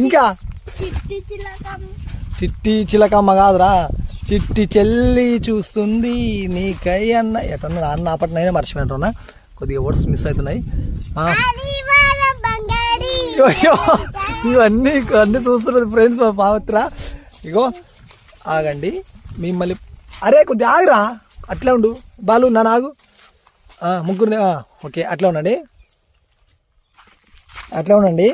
ఇంకా చిట్టి చిలకమ్మ కాదురా, చిట్టి చెల్లి చూస్తుంది నీకై అన్న ఎటన్నా అన్న అప్పటినైనా మర్చిపోయినట్టున్నా, కొద్దిగా వర్డ్స్ మిస్ అవుతున్నాయి. ఇవన్నీ అన్నీ చూస్తున్నది ఫ్రెండ్స్ మా పావత్ర. ఇగో ఆగండి మిమ్మల్ని, అరే కొద్దిగా ఆగురా, అట్లా ఉండు బాలు, నన్ను ఆగు, ముగ్గురిని ఓకే అట్లా ఉండండి, అట్లా ఉండండి.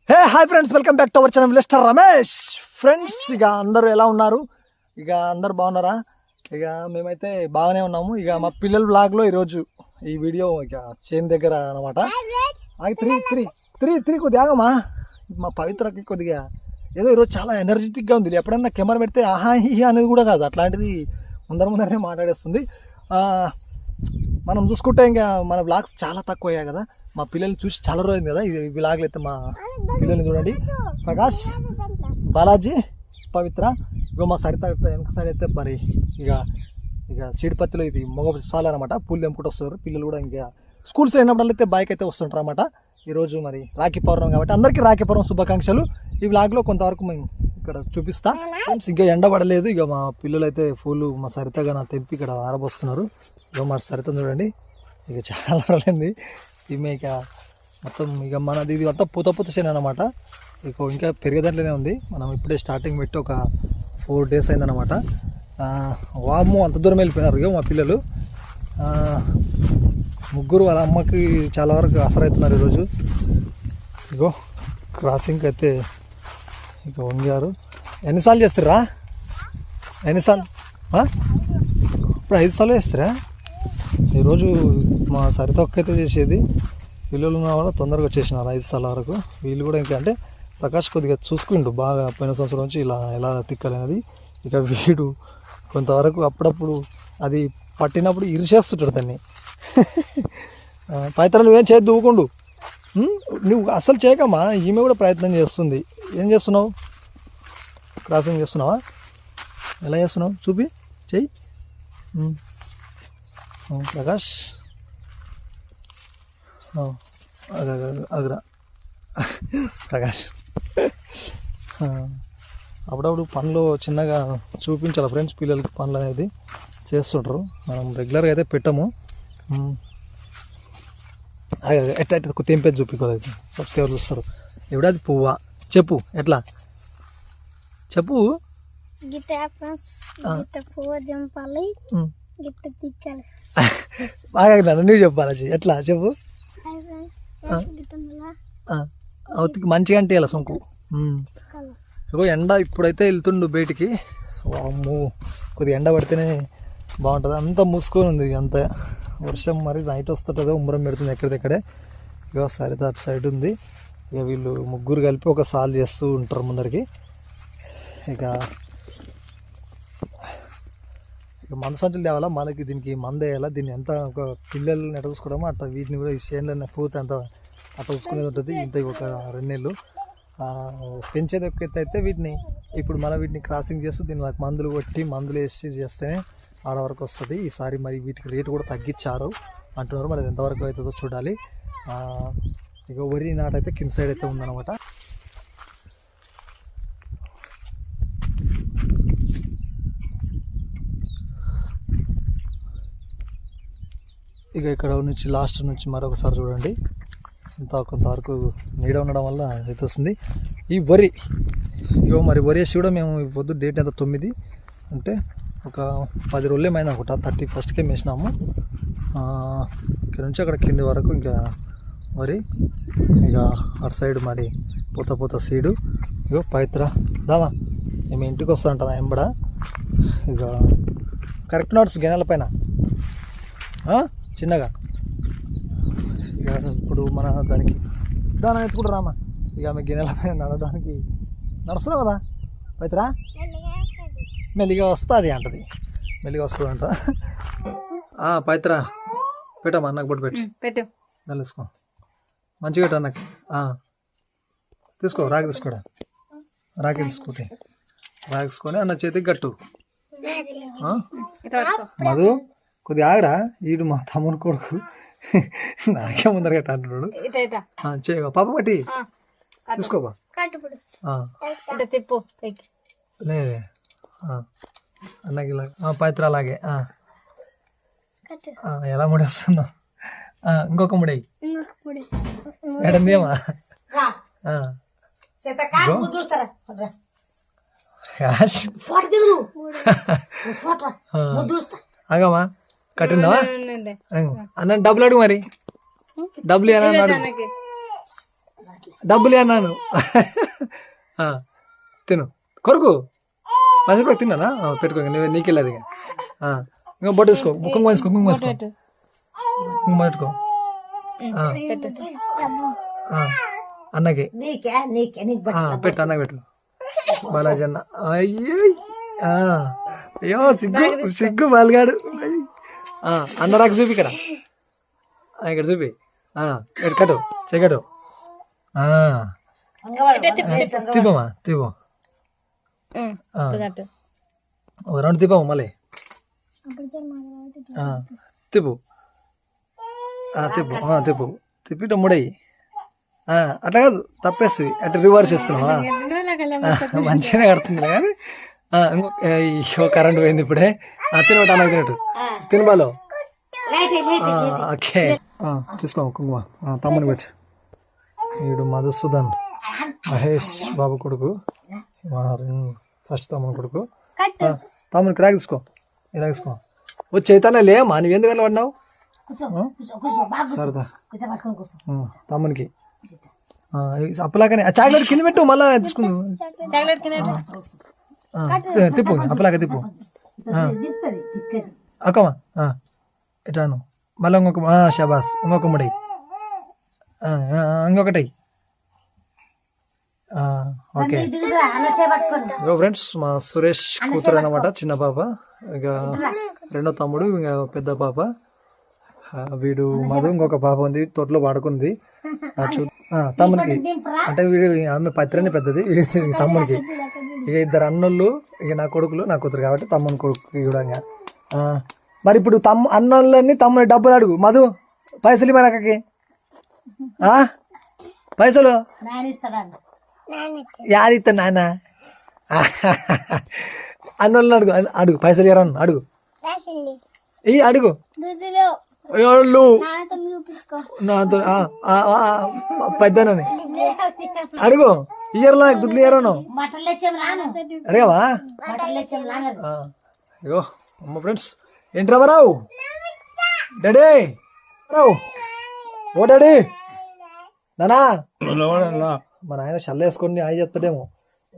Hey hi friends, welcome back to our channel mister Ramesh. Friends ఇక అందరూ ఎలా ఉన్నారు? ఇక అందరు బాగున్నారా? ఇక మేమైతే బాగానే ఉన్నాము. ఇక మా పిల్లల బ్లాగ్లో ఈరోజు ఈ వీడియో ఇక చేను దగ్గర అనమాట. త్రీ కొద్దిగా ఆగమ్మా, మా పవిత్రకి కొద్దిగా ఏదో ఈరోజు చాలా ఎనర్జెటిక్గా ఉంది. ఎప్పుడన్నా కెమెరా పెడితే ఆహా హీ అనేది కూడా కాదు, అట్లాంటిది ముందరనే మాట్లాడేస్తుంది. మనం చూసుకుంటే ఇంకా మన బ్లాగ్స్ చాలా తక్కువ అయ్యాయి కదా, మా పిల్లల్ని చూసి చాలా రోజుంది కదా. ఇది బ్లాగ్లు అయితే మా పిల్లల్ని చూడండి, ప్రకాష్, బాలాజీ, పవిత్ర. ఇగో మా సరిత వెనక సైడ్ అయితే మరి ఇక చీడిపత్తిలో ఇది మగ సాల్ అనమాట, పూలు తెంపుకుంటూ వస్తారు పిల్లలు కూడా. ఇంకా స్కూల్స్ అయినప్పుడు అయితే బైక్ అయితే వస్తుంటారు అనమాట. ఈరోజు మరి రాఖీ పౌర్ణమి కాబట్టి అందరికీ రాఖీ పౌర్ణమి శుభాకాంక్షలు. ఈ బ్లాగ్లో కొంతవరకు మేము ఇక్కడ చూపిస్తా. ఇంకా ఎండ పడలేదు. ఇక మా పిల్లలు అయితే పూలు మా సరితగా నా తెంపి ఇక్కడ ఆరబోస్తున్నారు. ఇక మా సరిత చూడండి, ఇక చాలా రోజులైంది. ఈమె ఇక మొత్తం ఇక మనది ఇది అంతా పూత చేను అనమాట. ఇక ఇంకా పెరిగేదాంట్లోనే ఉంది. మనం ఇప్పుడే స్టార్టింగ్ పెట్టి ఒక 4 days అయిందనమాట. వాము అంత దూరం వెళ్ళిపోయినారు ఇక మా పిల్లలు ముగ్గురు. వాళ్ళ అమ్మకి చాలా వరకు అసరవుతున్నారు ఈరోజు. ఇగో క్రాసింగ్ అయితే ఇక వంగారు. ఎన్నిసార్లు చేస్తారా? ఎన్నిసార్లు? ఇప్పుడు 5 సార్లు చేస్తారా? ఈరోజు మా సరిత ఒక్కైతే చేసేది, పిల్లలు ఉన్న వల్ల తొందరగా వచ్చేసినారు 5 సార్ల వరకు. వీళ్ళు కూడా ఇంకా అంటే ప్రకాష్ కొద్దిగా చూసుకుంటూ బాగా పోయిన సంవత్సరం నుంచి ఇలా ఎలా తిక్కాలనేది. ఇక వీడు కొంతవరకు అప్పుడప్పుడు అది పట్టినప్పుడు ఇరిచేస్తుంటాడు దాన్ని. పైతర నువ్వేం చేసి దూకుండు, నువ్వు అస్సలు చేయకమ్మా. ఈమె కూడా ప్రయత్నం చేస్తుంది. ఏం చేస్తున్నావు? క్రాసింగ్ చేస్తున్నావా? ఎలా చేస్తున్నావు చూపి, చెయ్యి ప్రకాష్. అగ్రా ప్రకాష్. అప్పుడప్పుడు పనులు చిన్నగా చూపించాలి ఫ్రెండ్స్, పిల్లలకి పనులు అనేది చేస్తుంటారు. మనం రెగ్యులర్గా అయితే పెట్టము. ఎట్లా తెంపేది చూపించుకోలేదు, సబ్స్క్రైబర్ చూస్తారు. ఎవడది పువ్వా చెప్పు, ఎట్లా చెప్పు. బాగా నువ్వు చెప్పాలి, ఎట్లా చెప్పు. అవుతికి మంచిగా అంటే ఇలా సొంకు. ఎండ ఇప్పుడైతే వెళ్తుండు బయటికి. కొద్దిగా ఎండ పడితేనే బాగుంటుంది. అంతా మూసుకొని ఉంది, అంత వర్షం మరి నైట్ వస్తుంటుందో ఉమ్మరం పెడుతుంది ఎక్కడిదక్కడే. ఇక సరిత అటు సైడ్ ఉంది. ఇక వీళ్ళు ముగ్గురు కలిపి ఒక సాల్ చేస్తూ ఉంటారు ముందరికి. ఇక మందు సంచులు తేవాలా మనకి, దీనికి మందు వేయాలా. దీన్ని ఎంత ఒక పిల్లల్ని ఎట్లా చూసుకోవడమో అట్లా వీటిని కూడా ఈ చేనులో పూత ఎంత అట్లా చూసుకునేది ఉంటుంది. ఇంత ఒక 2 నెలలు పెంచేది ఒక ఎత్తు అయితే వీటిని ఇప్పుడు మళ్ళీ వీటిని క్రాసింగ్ చేస్తూ దీన్ని మందులు కొట్టి మందులు వేసి చేస్తేనే ఆడ వరకు వస్తుంది. ఈసారి మరి వీటికి రేటు కూడా తగ్గించారు అంటున్నారు. మరి ఎంతవరకు అవుతుందో చూడాలి. ఇక వరి నాటైతే కింద సైడ్ అయితే ఉందన్నమాట. ఇక ఇక్కడ నుంచి లాస్ట్ నుంచి మరొకసారి చూడండి, ఇంత కొంతవరకు నీడ ఉండడం వల్ల అయితే వస్తుంది ఈ వరి. ఇగో మరి వరి వేసి కూడా మేము పొద్దు డేట్ ఎంత 9 అంటే ఒక 10 రోజులు ఏమైంది అనుకుంటా. 31st వేసినాము. ఇక్కడ నుంచి అక్కడ కింది వరకు ఇంకా వరి. ఇక అటు సైడ్ మరి పూత సీడు. ఇగో పవిత్ర దామా మేము ఇంటికి వస్తా ఉంటాను ఎంబడ. ఇక కరెక్ట్ నోట్స్ గిన్నెల పైన చిన్నగా. ఇక ఇప్పుడు మన దానికి దాని ఎత్తుకుంటూ రామా. ఇక ఆమె గిన్నెల పైన నడవడానికి నడుస్తున్నావు కదా పవిత్ర, మెల్లిగా వస్తుంది అంటది, మెల్లిగా వస్తుంది అంట. పవిత్ర పెట్టమ్మా, అన్నకు పట్టు పెట్టు, తీసుకో మంచిగా పెట్టు అన్నకి. తీసుకో రాగి తీసుకోడా, రాగి తీసుకుంటే రాగి తీసుకొని అన్న చేతికి గట్టు. మధు కొద్దిగా ఆగరా ఈడు మా తమ్ముని కొడుకు నాకే ముందర గట్ట అంటున్నాడు చేయగా పాప బట్టి తీసుకోపా తిప్పు లేదే అన్నకి ఇలా పవిత్ర అలాగే ఎలా ముడేస్తున్నావు ఇంకొక ముడేయి ఎడందేమా అగమా కట్టిందావా అన్న డబ్బులు అడుగు మరి డబ్బులు అన్నాడు డబ్బులు అన్నాను తిను కొరకు మసలు తిన్నానా పెట్టుకో నీకెళ్ళదు ఇంకా బొట్టు వేసుకో కుంకుమ వేసుకో కుంకుమ వేసుకో కుంకుమ పెట్టుకో అన్నకి పెట్టు అన్నకి పెట్టు బాలాజీ అన్న అయ్యో సిగ్గు సిగ్గు బాలగాడు అన్నరాకు చూపి ఇక్కడ ఇక్కడ చూపి కట్టు చెగటు తిప్పమా తిప్పు రౌండ్ తిప్పము మళ్ళీ తిప్పు తిప్పు తిప్పు తిప్పి ముడయి అట్లా కాదు తప్పేస్తుంది అట్లా రివర్స్ చేస్తున్నావా మంచిగానే కడుతుంది కానీ ఇంకో కరెంట్ పోయింది ఇప్పుడే తినబట్టు అన్నది తినట్టు తినబాలో ఓకే తీసుకో కుంకుమ తమ్ముని పెట్టి వీడు మధుసూదన్ మహేష్ బాబు కొడుకు ఫస్ట్ తమ్ముని కొడుకు తమ్ముని క్రాక్ తీసుకో ఇలా తీసుకో వచ్చి చైతన్య లేమా నువ్వు ఎందుకు వెళ్ళబడినావు సరదా తమ్మునికి అప్పలాకనే చాక్లెట్ కింద పెట్టు మళ్ళా తీసుకుందాం తిప్పు అప్పలాక తిప్పు అక్కమా ఎటాను మళ్ళీ ఇంకొక షబాస్ ఇంకొక ముడి ఇంకొకటి ఓకే ఫ్రెండ్స్ మా సురేష్ కూతురు అనమాట చిన్న పాప ఇక రెండో తమ్ముడు ఇంకా పెద్ద పాప వీడు మధు ఇంకొక పాప ఉంది తోటలో పాడుకుంది తమ్మునికి అంటే వీడు ఆమె పత్రనే పెద్దది తమ్మునికి ఇక ఇద్దరు అన్నోళ్ళు ఇక నా కొడుకులు నా కూతురు కాబట్టి తమ్ముని కొడుకు కూడా మరి ఇప్పుడు అన్నోళ్ళని తమ్ముని డబ్బులు అడుగు మధు పైసలు ఇవ్వరు అక్కకి పైసలు యాడిస్తా నాన్న అన్నోళ్ళని అడుగు అడుగు పైసలు ఇవ్వరా అడుగు అడుగు నాతో పెద్దనని అడుగు ఇయ్యరు నాకు దుడ్లు ఇయ్యరాను అడిగావా ఇగో అమ్మ ఫ్రెండ్స్ ఏంట్రా రావు డాడీ రావు ఓ డాడీ నానా మన ఆయన షల్ల వేసుకొని ఆయి చెప్తాడేమో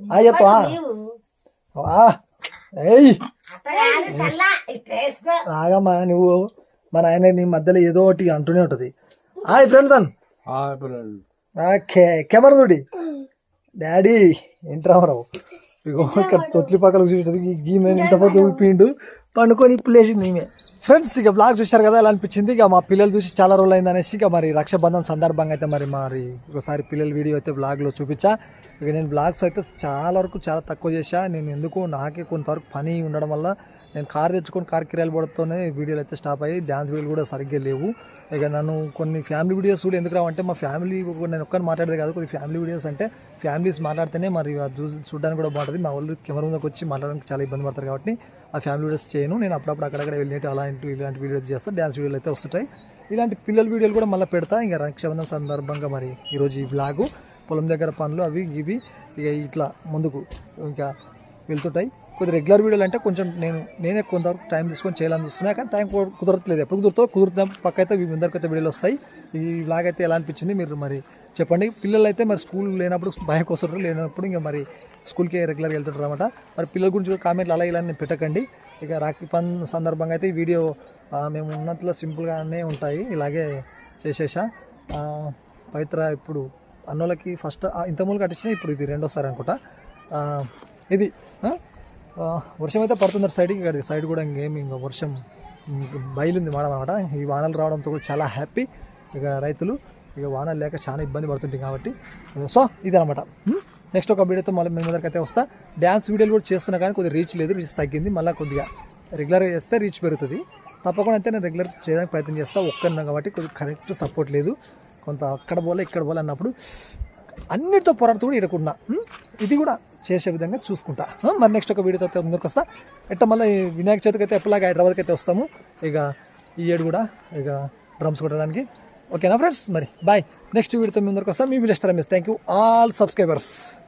ఆయి చెప్తావా ఏయ్ ఆగమ్మా నువ్వు మన ఆయన నీ మధ్యలో ఏదో ఒకటి అంటూనే ఉంటుంది హాయ్ ఫ్రెండ్స్ అన్ కెమెరా తోటి డాడీ ఏంట్రామరావు ఇగో ఇక్కడ తొట్లి పక్కల చూసేది గీమే ఇంత పొద్దు ఊపిండు పండుకొని ఇప్పుడు లేచింది ఈమె ఫ్రెండ్స్ ఇక బ్లాగ్ చూశారు కదా ఎలా అనిపించింది ఇక మా పిల్లలు చూసి చాలా రోజులు అయింది అనేసి ఇక మరి రక్షాబంధన్ సందర్భంగా అయితే మరి ఒకసారి పిల్లల వీడియో అయితే బ్లాగ్లో చూపించా ఇక నేను బ్లాగ్స్ అయితే చాలా వరకు చాలా తక్కువ చేశా నేను ఎందుకు నాకే కొంతవరకు పని ఉండడం వల్ల నేను కార్ తెచ్చుకొని కార్ కిరాయిలు పడుతూనే వీడియోలు అయితే స్టాప్ అయ్యి డ్యాన్స్ వీడియోలు కూడా సరిగ్గా లేవు ఇక నన్ను కొన్ని ఫ్యామిలీ వీడియోస్ కూడా ఎందుకు రావంటే మా ఫ్యామిలీ నేను ఒక్కరిని మాట్లాడేది కాదు కొన్ని ఫ్యామిలీ వీడియోస్ అంటే ఫ్యామిలీస్ మాట్లాడితేనే మరి చూడడానికి కూడా బాగుంటుంది మా వాళ్ళు కెమెరా ముందుకు వచ్చి మాట్లాడడానికి చాలా ఇబ్బంది పడతారు కాబట్టి ఆ ఫ్యామిలీ వీడియోస్ చేయను నేను అప్పుడప్పుడు అక్కడక్కడ వెళ్ళినట్టు ఇలాంటి వీడియోస్ చేస్తాను డ్యాన్స్ వీడియోలు అయితే వస్తుంటాయి ఇలాంటి పిల్లల వీడియోలు కూడా మళ్ళీ పెడతా ఇంకా రక్షాబంధన్ సందర్భంగా మరి ఈరోజు ఈ బ్లాగు పొలం దగ్గర పనులు అవి ఇవి ఇక ఇట్లా ముందుకు ఇంకా వెళ్తుంటాయి కొద్ది రెగ్యులర్ వీడియోలు అంటే కొంచెం నేనే కొంతవరకు టైం తీసుకొని చేయాలని చూస్తున్నా కానీ టైం కుదరట్లేదు ఎప్పుడు కుదురుతాం పక్క అయితే అందరికైతే వీడియోలు వస్తాయి ఈ బ్లాగ్ అయితే ఎలా అనిపించింది మీరు మరి చెప్పండి పిల్లలు అయితే మరి స్కూల్ లేనప్పుడు భయం వస్తుంటారు లేనప్పుడు ఇంకా మరి స్కూల్కి రెగ్యులర్గా వెళ్తుంటారు అనమాట మరి పిల్లల గురించి కూడా కామెంట్లు అలా ఇలా నేను పెట్టకండి ఇక రాఖీ పన్ సందర్భంగా అయితే ఈ వీడియో మేము ఉన్నంతలో సింపుల్గానే ఉంటాయి ఇలాగే చేసేసా పవిత్ర ఇప్పుడు అన్నోళ్ళకి ఫస్ట్ ఇంతమూలు కట్టించిన ఇప్పుడు ఇది రెండోసారి అనుకుంటా ఇది వర్షం అయితే పడుతుంది సైడ్ కూడా ఇంకేమి ఇంకా వర్షం బయలుంది మేడం అనమాట ఈ వానలు రావడంతో కూడా చాలా హ్యాపీ ఇక రైతులు ఇక వానలు లేక చాలా ఇబ్బంది పడుతుంటాయి కాబట్టి సో ఇదనమాట నెక్స్ట్ ఒక వీడియోతో మళ్ళీ మీ ముందరికి అయితే వస్తా డ్యాన్స్ వీడియోలు కూడా చేస్తున్నా కానీ కొద్దిగా రీచ్ లేదు రీచ్ తగ్గింది మళ్ళీ కొద్దిగా రెగ్యులర్గా చేస్తే రీచ్ పెరుగుతుంది. తప్పకుండా అయితే నేను రెగ్యులర్ చేయడానికి ప్రయత్నం చేస్తాను. ఒక్కరినా కాబట్టి కొద్దిగా కరెక్ట్ సపోర్ట్ లేదు, కొంత అక్కడ పోలే ఇక్కడ పోలే అన్నప్పుడు అన్నిటితో పోరాడుతూ కూడా ఇడకున్నా ఇది కూడా చేసే విధంగా చూసుకుంటా. మరి నెక్స్ట్ ఒక వీడియోతో అయితే ముందుకు వస్తా. ఎట్లా మళ్ళీ వినాయక చవితికి అయితే ఎప్పటిలాగా హైదరాబాద్కి అయితే వస్తాము ఇక ఈ ఏడు కూడా ఇక డ్రమ్స్ కొట్టడానికి. ఓకేనా ఫ్రెండ్స్, మరి బాయ్. నెక్స్ట్ వీడియోతో ముందుకు వస్తా. మీ village Ramesh. Thank you all subscribers.